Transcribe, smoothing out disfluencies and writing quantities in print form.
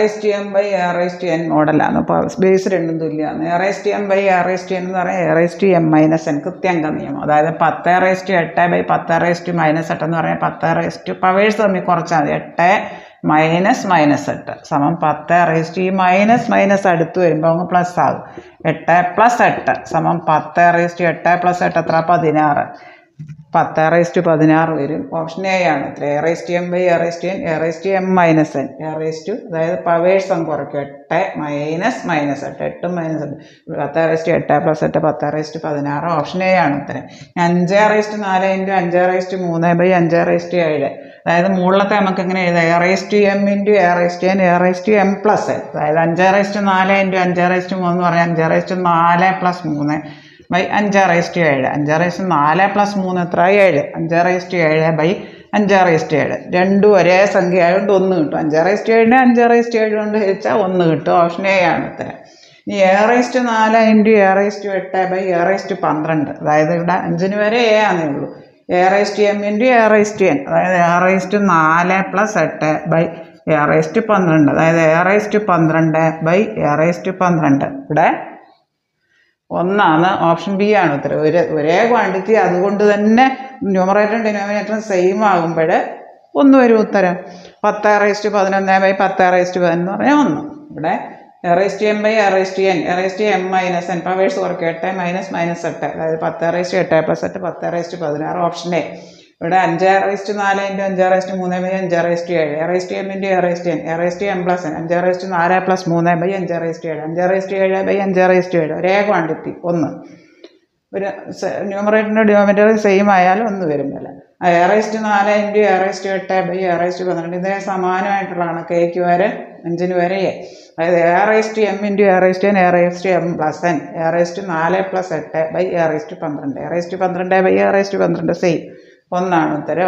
Raise to M by A raise to N മോഡലാണ്. അപ്പോൾ base രണ്ടും തുല്യമാണ്. A raise to M by A raise to N എന്ന് പറയാൻ A raise to M minus N കൃത്യംഗ നിയമം. അതായത് 10 raise to 8 by 10 raise to minus 8 എന്ന് പറയാൻ 10 റേസ് ടു പവേഴ്സ് തമ്മിൽ കുറച്ചാൽ മതി. 8 മൈനസ് മൈനസ് 8 സമം 10 റേസ് ടു ഈ മൈനസ് അടുത്ത് വരുമ്പോൾ അങ്ങ് പ്ലസ് ആകും. 8 പ്ലസ് 8 സമം 10 റേസ് ടു 8 പ്ലസ് 8 എത്ര 16. 10 റേസ് ടു 16 വരും. ഓപ്ഷൻ എ ആണ്. A raise to M by A raise to n a raise to M minus n a raise to അതായത് പവേഴ്സ് അങ്ങ് കുറയ്ക്കും. 8 minus minus 8 8 minus 8 10 raise to 8 plus 8 10 raise to 16. Option A ആണ് ഉത്തരം. 5 raise to 4 into 5 raise to 3 by 5 raise to 7 അതായത് മുകളിലത്തെ നമുക്ക് എങ്ങനെ എഴുതാം A raise to M into A raise to n a raise to m plus n അതായത് 5 raise to 4 into 5 raise to 3 എന്ന് പറയാം 5 raise to 4 plus 3 by 5 raise to 7 5 raise to 4 plus 3 എത്ര 7 5 raise to 7 by 5 raise to 7 രണ്ടും ഒരേ സംഖ്യ ആയതുകൊണ്ട് 1 കിട്ടും. 5 raise to 7 5 raise to 7 കൊണ്ട് ഹരിച്ചാൽ 1 കിട്ടും. ഓപ്ഷൻ എ ആണ് ഉത്തരം. ഇനി A raise to 4 into A raise to 8 by A raise to 12 അതായത് ഇവിടെ 5 വരെ എ ആണേ ഉള്ളൂ. A raise to M into A raise to N അതായത് A raise to 4 plus 8 by A raise to 12 അതായത് A raise to 12 by A raise to 12 ഇവിടെ 1 ആണ്. Option B ആണ് ഉത്തരം. ഒരേ ക്വാണ്ടിറ്റി അതുകൊണ്ട് തന്നെ ന്യൂമറേറ്ററും ഡിനോമിനേറ്ററും സെയിം ആകുമ്പോൾ 1 വരും ഉത്തരം. 10 raise to 11 by 10 raise to 11 എന്ന് പറഞ്ഞാൽ 1. ഇവിടെ a raise to M by A raise to n a raise to M minus n powers കുറയ്ക്കും. 8 മൈനസ് മൈനസ് 8 അതായത് 10 raise to 8 plus 8 10 raise to 16. Option A. ഇവിടെ 5 raise to 4 into 5 raise to 3 by 5 raise to 7 a raise to M into A raise to n a raise to m plus n 5 raise to 4 plus 3 by 5 raise to 7 5 raise to 7 by 5 raise to 7 ഒരേ quantity 1. ഒരു ന്യൂമറേറ്ററിൻ്റെ denominator same ആയാലും 1 വരുന്നില്ല. A raise to 4 into A raise to 8 by A raise to 12 ഇതേ സമാനമായിട്ടുള്ളതാണ്. കെയ്ക്ക് വരെ 5 വരെ a അതായത് A raise to M into A raise to n a raise to m plus n a raise to 4 plus 8 by A raise to 12 a raise to 12 by A raise to 12 same 1 ആണ് ഉത്തരം.